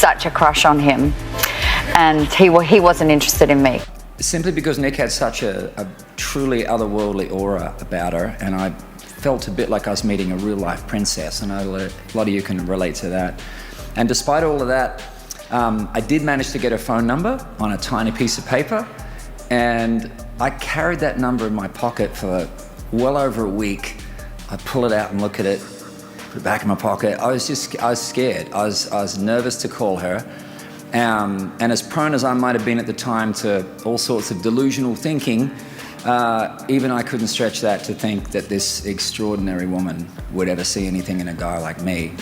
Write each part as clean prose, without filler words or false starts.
such a crush on him, and he wasn't interested in me. Simply because Nick had such a truly otherworldly aura about her, and I felt a bit like I was meeting a real-life princess, and I know a lot of you can relate to that. And despite all of that, I did manage to get her phone number on a tiny piece of paper, and I carried that number in my pocket for well over a week. I pull it out and look at it, put it back in my pocket. I was scared. I was nervous to call her. And as prone as I might have been at the time to all sorts of delusional thinking, even I couldn't stretch that to think that this extraordinary woman would ever see anything in a guy like me.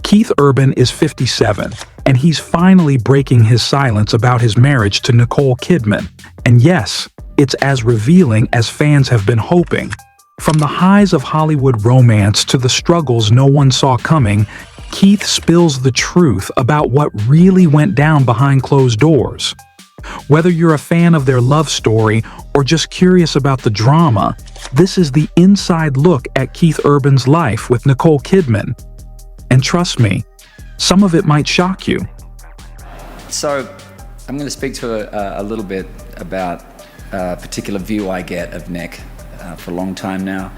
Keith Urban is 57, and he's finally breaking his silence about his marriage to Nicole Kidman. And yes, it's as revealing as fans have been hoping. From the highs of Hollywood romance to the struggles no one saw coming, Keith spills the truth about what really went down behind closed doors. Whether you're a fan of their love story or just curious about the drama, this is the inside look at Keith Urban's life with Nicole Kidman. And trust me, some of it might shock you. So I'm going to speak to a little bit about a particular view I get of Nick for a long time now.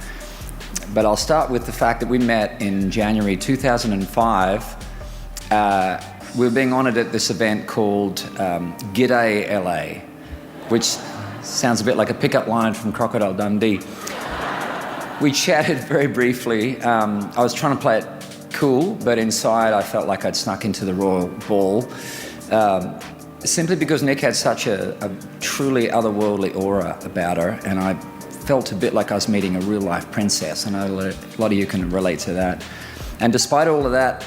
But I'll start with the fact that we met in January 2005. We were being honored at this event called G'day LA, which sounds a bit like a pickup line from Crocodile Dundee. We chatted very briefly. I was trying to play it cool, but inside I felt like I'd snuck into the royal ball. Simply because Nick had such a truly otherworldly aura about her, and I felt a bit like I was meeting a real-life princess. I know a lot of you can relate to that. And despite all of that,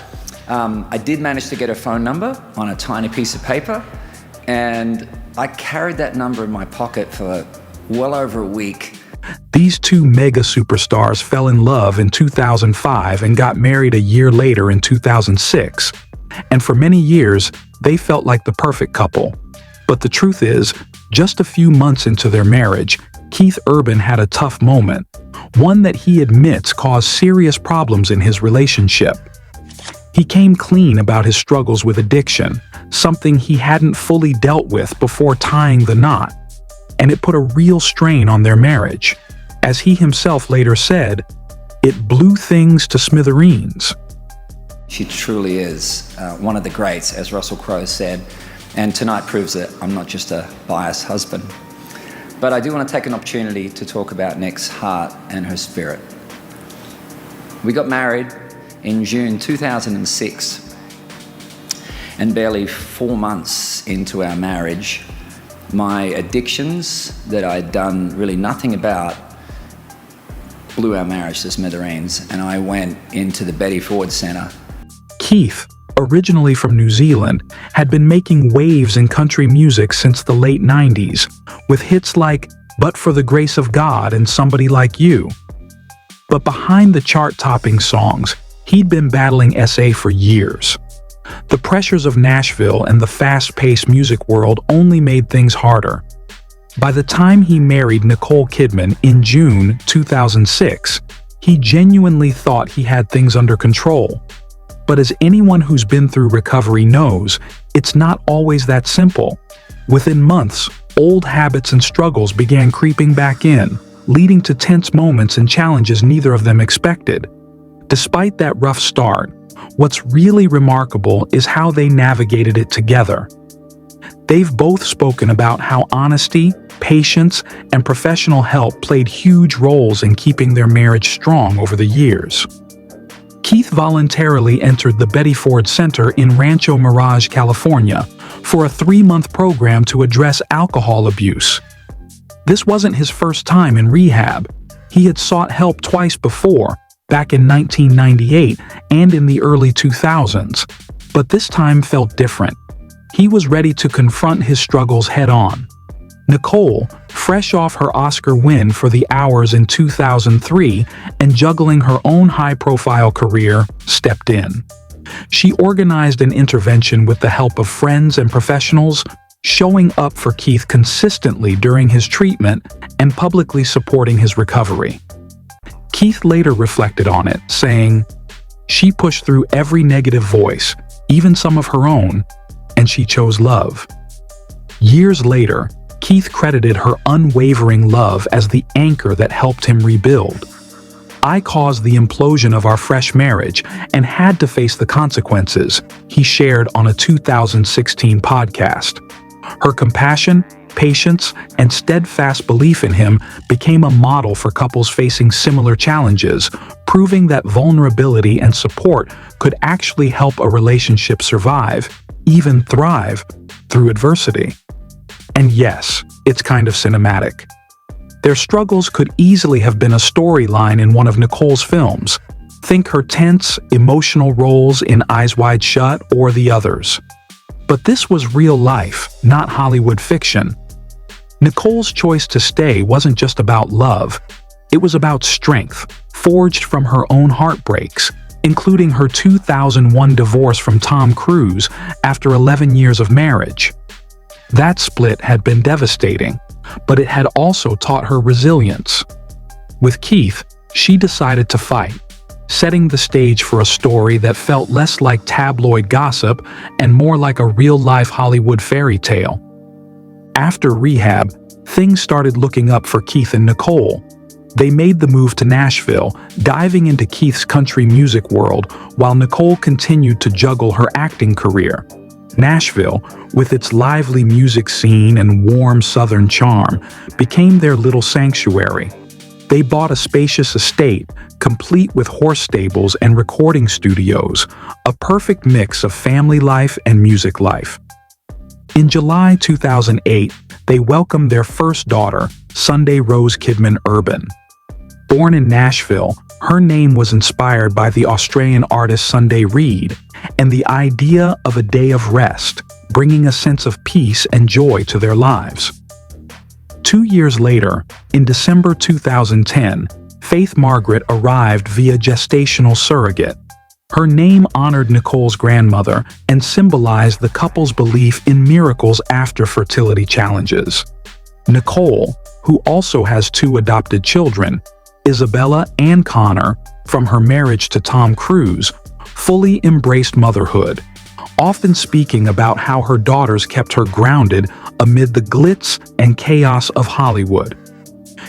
I did manage to get her phone number on a tiny piece of paper, and I carried that number in my pocket for well over a week. These two mega superstars fell in love in 2005 and got married a year later in 2006. And for many years, they felt like the perfect couple. But the truth is, just a few months into their marriage, Keith Urban had a tough moment, one that he admits caused serious problems in his relationship. He came clean about his struggles with addiction, something he hadn't fully dealt with before tying the knot, and it put a real strain on their marriage. As he himself later said, it blew things to smithereens. She truly is one of the greats, as Russell Crowe said, and tonight proves that I'm not just a biased husband. But I do want to take an opportunity to talk about Nick's heart and her spirit. We got married in June 2006, and barely 4 months into our marriage, my addictions that I'd done really nothing about blew our marriage to smithereens, and I went into the Betty Ford Center. Keith, originally from New Zealand, had been making waves in country music since the late 90s, with hits like But for the Grace of God and Somebody Like You. But behind the chart-topping songs, he'd been battling SA for years. The pressures of Nashville and the fast-paced music world only made things harder. By the time he married Nicole Kidman in June 2006, he genuinely thought he had things under control. But as anyone who's been through recovery knows, it's not always that simple. Within months, old habits and struggles began creeping back in, leading to tense moments and challenges neither of them expected. Despite that rough start, what's really remarkable is how they navigated it together. They've both spoken about how honesty, patience, and professional help played huge roles in keeping their marriage strong over the years. Keith voluntarily entered the Betty Ford Center in Rancho Mirage, California, for a 3-month program to address alcohol abuse. This wasn't his first time in rehab. He had sought help twice before, back in 1998 and in the early 2000s, but this time felt different. He was ready to confront his struggles head-on. Nicole, fresh off her Oscar win for The Hours in 2003 and juggling her own high-profile career, stepped in. She organized an intervention with the help of friends and professionals, showing up for Keith consistently during his treatment and publicly supporting his recovery. Keith later reflected on it, saying, "She pushed through every negative voice, even some of her own, and she chose love. Years later, Keith credited her unwavering love as the anchor that helped him rebuild. "I caused the implosion of our fresh marriage and had to face the consequences," he shared on a 2016 podcast. Her compassion, patience, and steadfast belief in him became a model for couples facing similar challenges, proving that vulnerability and support could actually help a relationship survive, even thrive, through adversity. And yes, it's kind of cinematic. Their struggles could easily have been a storyline in one of Nicole's films. Think her tense, emotional roles in Eyes Wide Shut or The Others. But this was real life, not Hollywood fiction. Nicole's choice to stay wasn't just about love. It was about strength, forged from her own heartbreaks, including her 2001 divorce from Tom Cruise after 11 years of marriage. That split had been devastating, but it had also taught her resilience. With Keith, she decided to fight, setting the stage for a story that felt less like tabloid gossip and more like a real-life Hollywood fairy tale. After rehab, things started looking up for Keith and Nicole. They made the move to Nashville, diving into Keith's country music world while Nicole continued to juggle her acting career. Nashville, with its lively music scene and warm Southern charm, became their little sanctuary. They bought a spacious estate, complete with horse stables and recording studios, a perfect mix of family life and music life. In July 2008, they welcomed their first daughter, Sunday Rose Kidman Urban. Born in Nashville, her name was inspired by the Australian artist Sunday Reed and the idea of a day of rest, bringing a sense of peace and joy to their lives. 2 years later, in December 2010, Faith Margaret arrived via gestational surrogate. Her name honored Nicole's grandmother and symbolized the couple's belief in miracles after fertility challenges. Nicole, who also has 2 adopted children, Isabella and Connor, from her marriage to Tom Cruise, fully embraced motherhood, often speaking about how her daughters kept her grounded amid the glitz and chaos of Hollywood.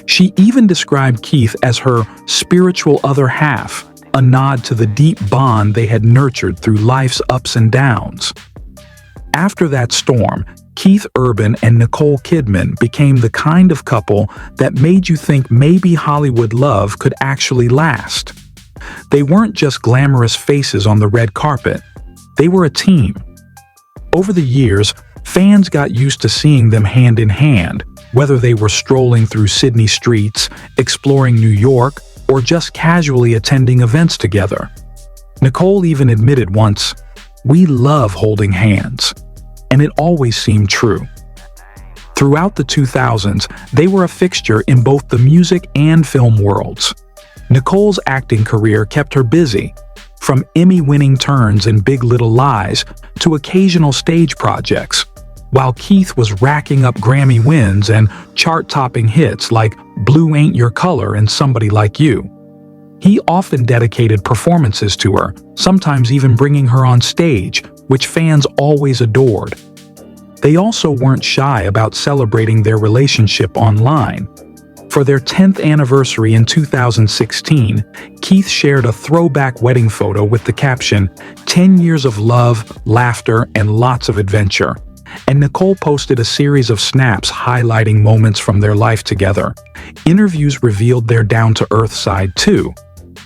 She even described Keith as her spiritual other half, a nod to the deep bond they had nurtured through life's ups and downs. After that storm, Keith Urban and Nicole Kidman became the kind of couple that made you think maybe Hollywood love could actually last. They weren't just glamorous faces on the red carpet. They were a team. Over the years, fans got used to seeing them hand in hand, whether they were strolling through Sydney streets, exploring New York, or just casually attending events together. Nicole even admitted once, "We love holding hands." And it always seemed true. Throughout the 2000s, they were a fixture in both the music and film worlds. Nicole's acting career kept her busy, from Emmy-winning turns in Big Little Lies to occasional stage projects, while Keith was racking up Grammy wins and chart-topping hits like Blue Ain't Your Color and Somebody Like You. He often dedicated performances to her, sometimes even bringing her on stage, which fans always adored. They also weren't shy about celebrating their relationship online. For their 10th anniversary in 2016, Keith shared a throwback wedding photo with the caption, "10 years of love, laughter, and lots of adventure." And Nicole posted a series of snaps highlighting moments from their life together. Interviews revealed their down-to-earth side too.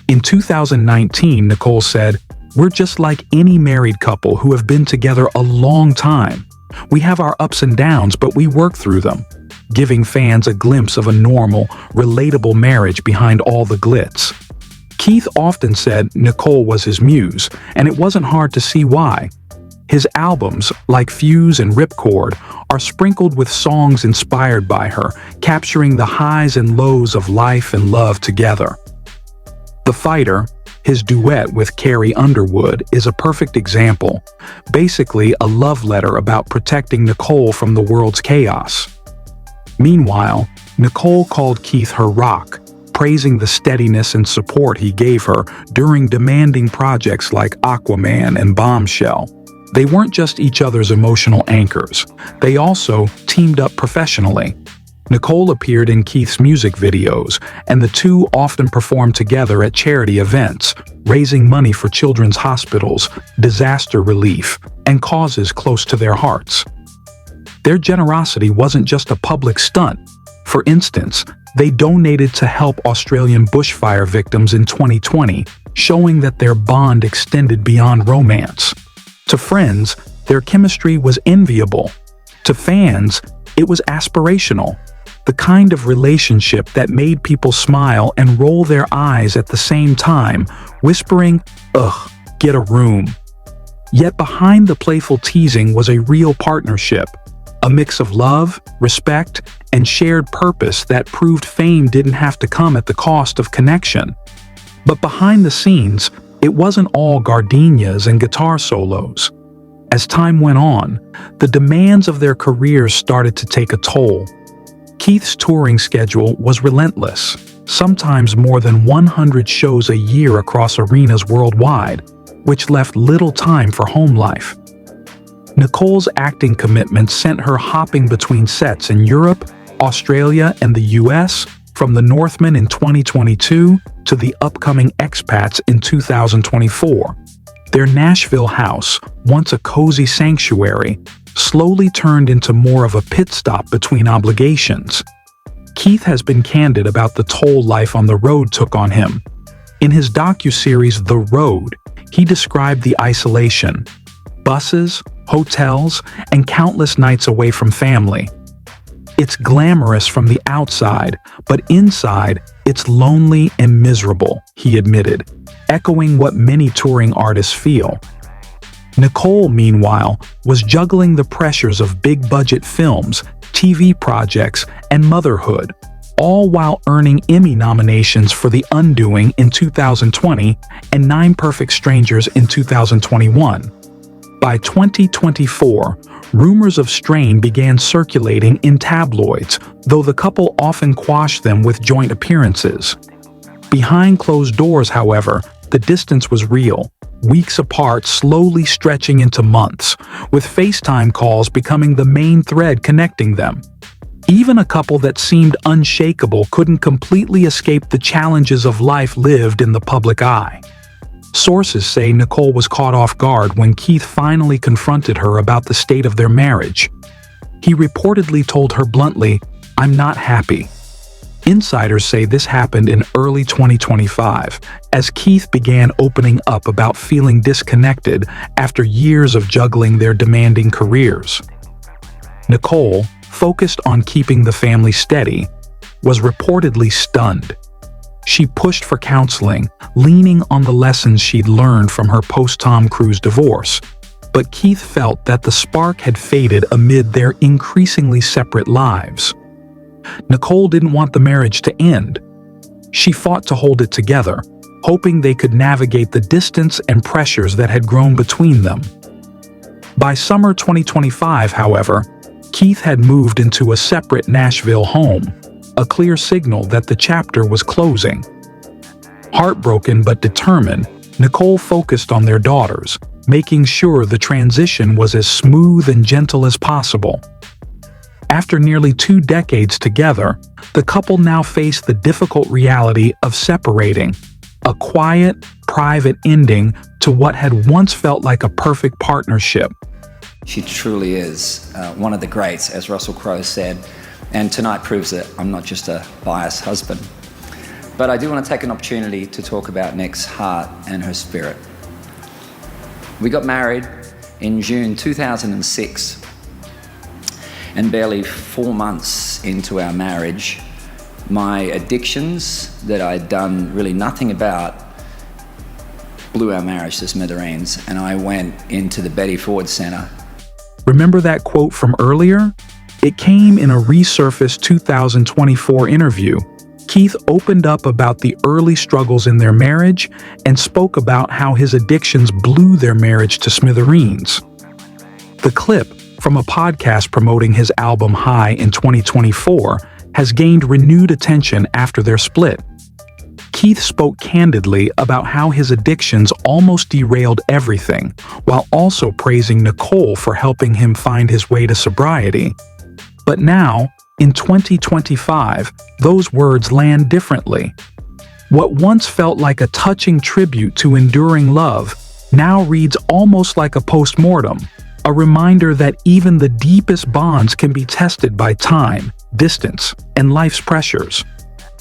In 2019, Nicole said, "We're just like any married couple who have been together a long time. We have our ups and downs, but we work through them," giving fans a glimpse of a normal, relatable marriage behind all the glitz. Keith often said Nicole was his muse, and it wasn't hard to see why. His albums, like Fuse and Ripcord, are sprinkled with songs inspired by her, capturing the highs and lows of life and love together. The Fighter, his duet with Carrie Underwood, is a perfect example, basically a love letter about protecting Nicole from the world's chaos. Meanwhile, Nicole called Keith her rock, praising the steadiness and support he gave her during demanding projects like Aquaman and Bombshell. They weren't just each other's emotional anchors. They also teamed up professionally. Nicole appeared in Keith's music videos, and the two often performed together at charity events, raising money for children's hospitals, disaster relief, and causes close to their hearts. Their generosity wasn't just a public stunt. For instance, they donated to help Australian bushfire victims in 2020, showing that their bond extended beyond romance. To friends, their chemistry was enviable. To fans, it was aspirational. The kind of relationship that made people smile and roll their eyes at the same time, whispering, "Ugh, get a room." Yet behind the playful teasing was a real partnership, a mix of love, respect, and shared purpose that proved fame didn't have to come at the cost of connection. But behind the scenes, it wasn't all gardenias and guitar solos. As time went on, the demands of their careers started to take a toll. Keith's touring schedule was relentless, sometimes more than 100 shows a year across arenas worldwide, which left little time for home life. Nicole's acting commitment sent her hopping between sets in Europe, Australia, and the US, from The Northman in 2022 to the upcoming Expats in 2024. Their Nashville house, once a cozy sanctuary, slowly turned into more of a pit stop between obligations. Keith has been candid about the toll life on the road took on him. In his docuseries The Road, he described the isolation, buses, hotels, and countless nights away from family. It's glamorous from the outside, but inside, it's lonely and miserable, he admitted, echoing what many touring artists feel. Nicole, meanwhile, was juggling the pressures of big-budget films, TV projects, and motherhood, all while earning Emmy nominations for The Undoing in 2020 and Nine Perfect Strangers in 2021. By 2024, rumors of strain began circulating in tabloids, though the couple often quashed them with joint appearances. Behind closed doors, however, the distance was real, weeks apart slowly stretching into months, with FaceTime calls becoming the main thread connecting them. Even a couple that seemed unshakable couldn't completely escape the challenges of life lived in the public eye. Sources say Nicole was caught off guard when Keith finally confronted her about the state of their marriage. He reportedly told her bluntly, "I'm not happy." Insiders say this happened in early 2025, as Keith began opening up about feeling disconnected after years of juggling their demanding careers. Nicole, focused on keeping the family steady, was reportedly stunned. She pushed for counseling, leaning on the lessons she'd learned from her post-Tom Cruise divorce. But Keith felt that the spark had faded amid their increasingly separate lives. Nicole didn't want the marriage to end. She fought to hold it together, hoping they could navigate the distance and pressures that had grown between them. By summer 2025, however, Keith had moved into a separate Nashville home, a clear signal that the chapter was closing. Heartbroken but determined, Nicole focused on their daughters, making sure the transition was as smooth and gentle as possible. After nearly 2 decades together, the couple now faced the difficult reality of separating, a quiet, private ending to what had once felt like a perfect partnership. She truly is one of the greats, as Russell Crowe said, and tonight proves that I'm not just a biased husband. But I do want to take an opportunity to talk about Nick's heart and her spirit. We got married in June 2006, and barely 4 months into our marriage, my addictions that I'd done really nothing about blew our marriage to smithereens, and I went into the Betty Ford Center. Remember that quote from earlier? It came in a resurfaced 2024 interview. Keith opened up about the early struggles in their marriage and spoke about how his addictions blew their marriage to smithereens. The clip, from a podcast promoting his album High in 2024, has gained renewed attention after their split. Keith Keith spoke candidly about how his addictions almost derailed everything, while also praising Nicole for helping him find his way to sobriety. But now, in 2025, those words land differently. What once felt like a touching tribute to enduring love now reads almost like a postmortem, a reminder that even the deepest bonds can be tested by time, distance, and life's pressures.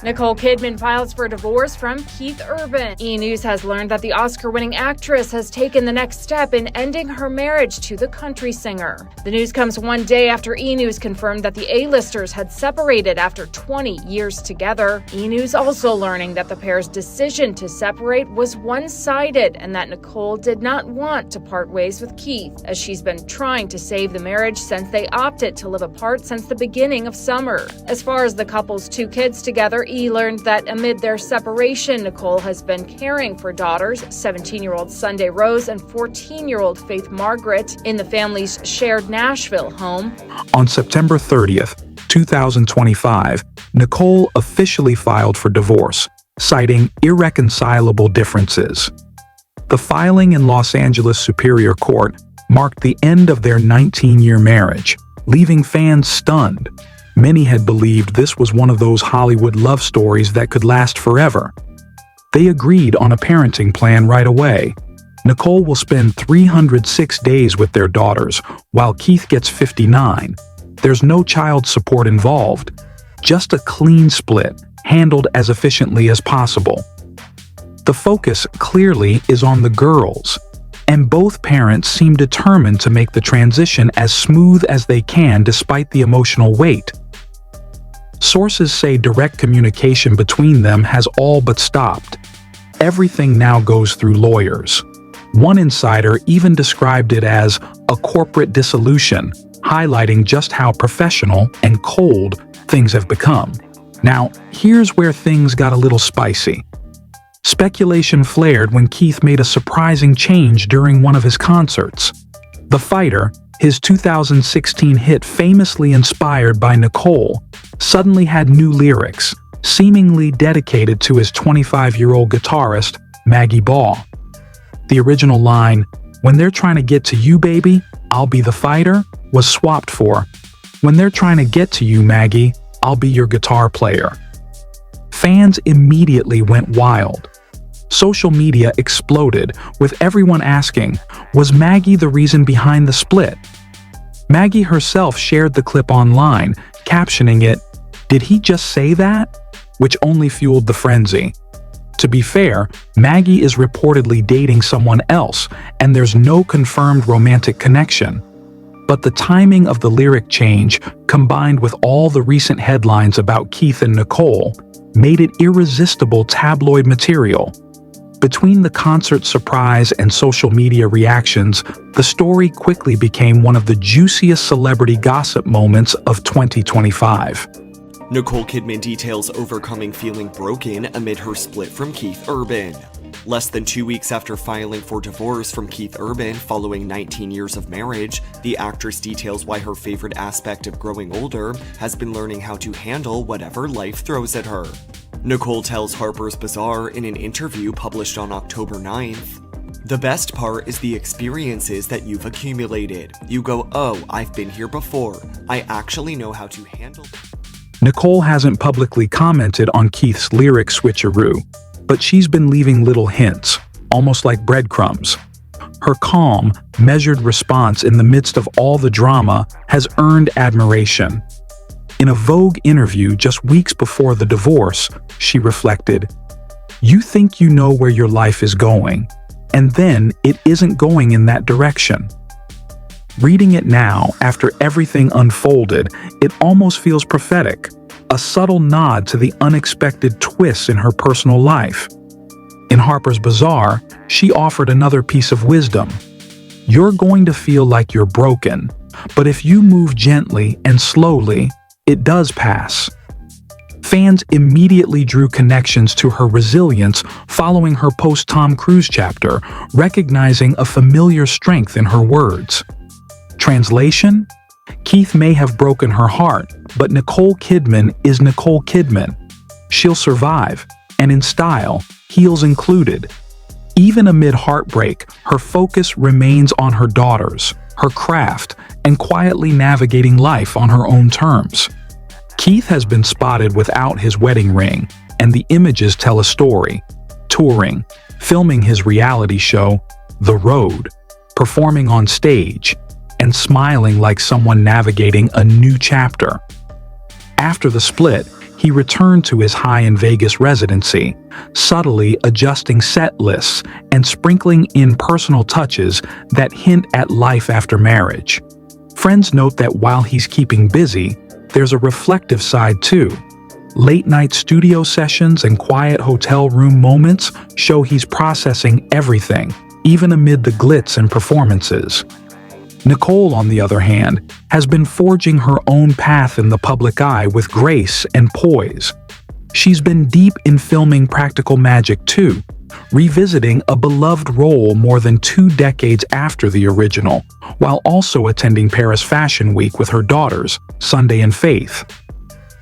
Nicole Kidman files for divorce from Keith Urban. E! News has learned that the Oscar-winning actress has taken the next step in ending her marriage to the country singer. The news comes one day after E! News confirmed that the A-listers had separated after 20 years together. E! News also learning that the pair's decision to separate was one-sided and that Nicole did not want to part ways with Keith, as she's been trying to save the marriage since they opted to live apart since the beginning of summer. As far as the couple's 2 kids together, E! learned that amid their separation, Nicole has been caring for daughters, 17-year-old Sunday Rose and 14-year-old Faith Margaret, in the family's shared Nashville home. On September 30th, 2025, Nicole officially filed for divorce, citing irreconcilable differences. The filing in Los Angeles Superior Court marked the end of their 19-year marriage, leaving fans stunned. Many had believed this was one of those Hollywood love stories that could last forever. They agreed on a parenting plan right away. Nicole will spend 306 days with their daughters, while Keith gets 59. There's no child support involved, just a clean split, handled as efficiently as possible. The focus clearly is on the girls, and both parents seem determined to make the transition as smooth as they can despite the emotional weight. Sources say direct communication between them has all but stopped. Everything now goes through lawyers. One insider even described it as a corporate dissolution, highlighting just how professional and cold things have become. Now, here's where things got a little spicy. Speculation flared when Keith made a surprising change during one of his concerts. The Fighter, his 2016 hit famously inspired by Nicole, suddenly had new lyrics, seemingly dedicated to his 25-year-old guitarist, Maggie Ball. The original line, "When they're trying to get to you, baby, I'll be the fighter," was swapped for, "When they're trying to get to you, Maggie, I'll be your guitar player." Fans immediately went wild. Social media exploded, with everyone asking, was Maggie the reason behind the split? Maggie herself shared the clip online, captioning it, "Did he just say that?" which only fueled the frenzy. To be fair, Maggie is reportedly dating someone else, and there's no confirmed romantic connection. But the timing of the lyric change, combined with all the recent headlines about Keith and Nicole, made it irresistible tabloid material. Between the concert surprise and social media reactions, the story quickly became one of the juiciest celebrity gossip moments of 2025. Nicole Kidman details overcoming feeling broken amid her split from Keith Urban. Less than 2 weeks after filing for divorce from Keith Urban following 19 years of marriage, the actress details why her favorite aspect of growing older has been learning how to handle whatever life throws at her. Nicole tells Harper's Bazaar in an interview published on October 9th, "The best part is the experiences that you've accumulated. You go, oh, I've been here before. I actually know how to handle." Nicole hasn't publicly commented on Keith's lyric switcheroo, but she's been leaving little hints, almost like breadcrumbs. Her calm, measured response in the midst of all the drama has earned admiration. In a Vogue interview just weeks before the divorce, she reflected, "You think you know where your life is going, and then it isn't going in that direction." Reading it now, after everything unfolded, it almost feels prophetic, a subtle nod to the unexpected twists in her personal life. In Harper's Bazaar, she offered another piece of wisdom. "You're going to feel like you're broken, but if you move gently and slowly, it does pass." Fans immediately drew connections to her resilience following her post-Tom Cruise chapter, recognizing a familiar strength in her words. Translation? Keith may have broken her heart, but Nicole Kidman is Nicole Kidman. She'll survive, and in style, heels included. Even amid heartbreak, her focus remains on her daughters, her craft, and quietly navigating life on her own terms. Keith has been spotted without his wedding ring, and the images tell a story. Touring, filming his reality show, The Road, performing on stage, and smiling like someone navigating a new chapter. After the split, he returned to his high-end Vegas residency, subtly adjusting set lists and sprinkling in personal touches that hint at life after marriage. Friends note that while he's keeping busy, there's a reflective side too. Late-night studio sessions and quiet hotel room moments show he's processing everything, even amid the glitz and performances. Nicole, on the other hand, has been forging her own path in the public eye with grace and poise. She's been deep in filming Practical Magic 2, revisiting a beloved role more than 2 decades after the original, while also attending Paris Fashion Week with her daughters, Sunday and Faith.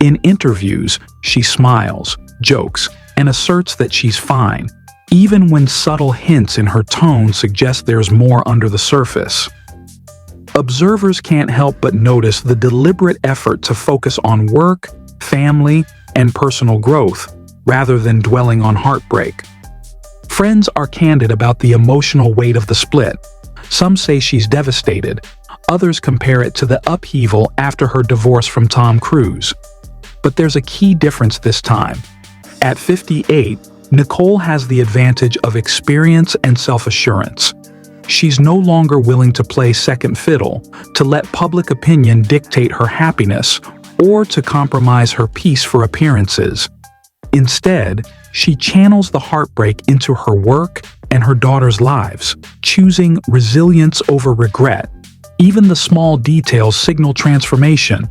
In interviews, she smiles, jokes, and asserts that she's fine, even when subtle hints in her tone suggest there's more under the surface. Observers can't help but notice the deliberate effort to focus on work, family, and personal growth, rather than dwelling on heartbreak. Friends are candid about the emotional weight of the split. Some say she's devastated, others compare it to the upheaval after her divorce from Tom Cruise. But there's a key difference this time. At 58, Nicole has the advantage of experience and self-assurance. She's no longer willing to play second fiddle, to let public opinion dictate her happiness, or to compromise her peace for appearances. Instead, she channels the heartbreak into her work and her daughters' lives, choosing resilience over regret. Even the small details signal transformation.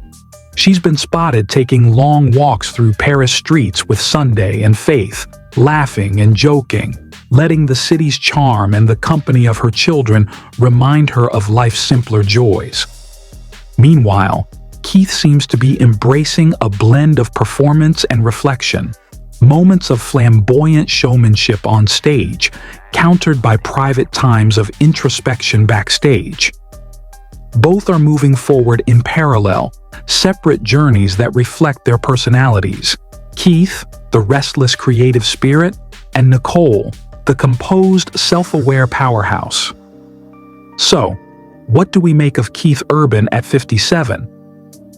She's been spotted taking long walks through Paris streets with Sunday and Faith, laughing and joking, letting the city's charm and the company of her children remind her of life's simpler joys. Meanwhile, Keith seems to be embracing a blend of performance and reflection, moments of flamboyant showmanship on stage, countered by private times of introspection backstage. Both are moving forward in parallel, separate journeys that reflect their personalities. Keith, the restless creative spirit, and Nicole, the composed, self-aware powerhouse. So, what do we make of Keith Urban at 57?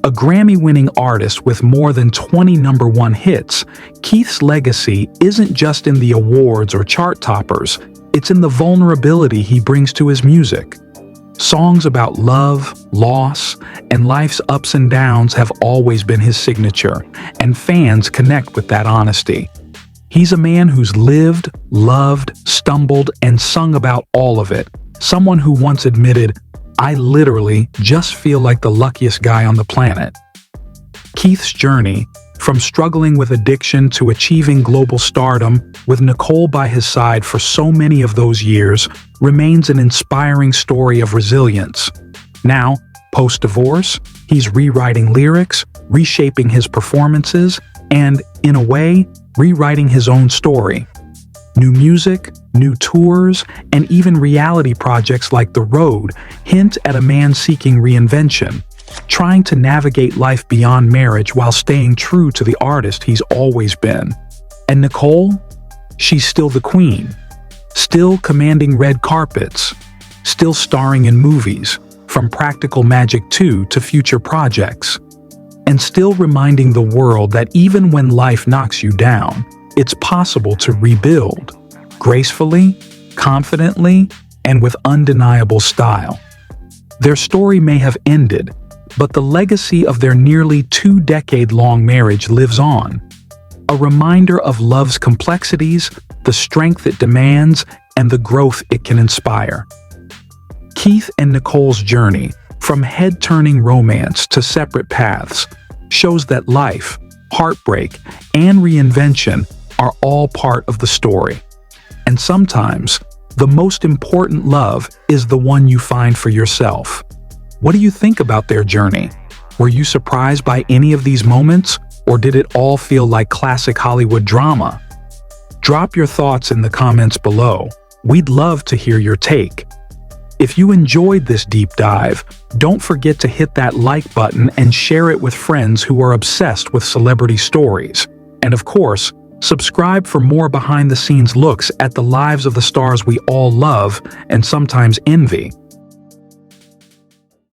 A Grammy-winning artist with more than 20 #1 hits, Keith's legacy isn't just in the awards or chart toppers, it's in the vulnerability he brings to his music. Songs about love, loss, and life's ups and downs have always been his signature, and fans connect with that honesty. He's a man who's lived, loved, stumbled, and sung about all of it. Someone who once admitted, "I literally just feel like the luckiest guy on the planet." Keith's journey, from struggling with addiction to achieving global stardom, with Nicole by his side for so many of those years, remains an inspiring story of resilience. Now, post-divorce, he's rewriting lyrics, reshaping his performances, and, in a way, rewriting his own story. New music, new tours, and even reality projects like The Road hint at a man seeking reinvention, trying to navigate life beyond marriage while staying true to the artist he's always been. And Nicole? She's still the queen, still commanding red carpets, still starring in movies, from Practical Magic 2 to future projects, and still reminding the world that even when life knocks you down, it's possible to rebuild, gracefully, confidently, and with undeniable style. Their story may have ended, but the legacy of their nearly 2-decade-long marriage lives on. A reminder of love's complexities, the strength it demands, and the growth it can inspire. Keith and Nicole's journey, from head-turning romance to separate paths, shows that life, heartbreak, and reinvention are all part of the story. And sometimes, the most important love is the one you find for yourself. What do you think about their journey? Were you surprised by any of these moments, or did it all feel like classic Hollywood drama? Drop your thoughts in the comments below. We'd love to hear your take. If you enjoyed this deep dive, don't forget to hit that like button and share it with friends who are obsessed with celebrity stories. And of course, subscribe for more behind-the-scenes looks at the lives of the stars we all love and sometimes envy.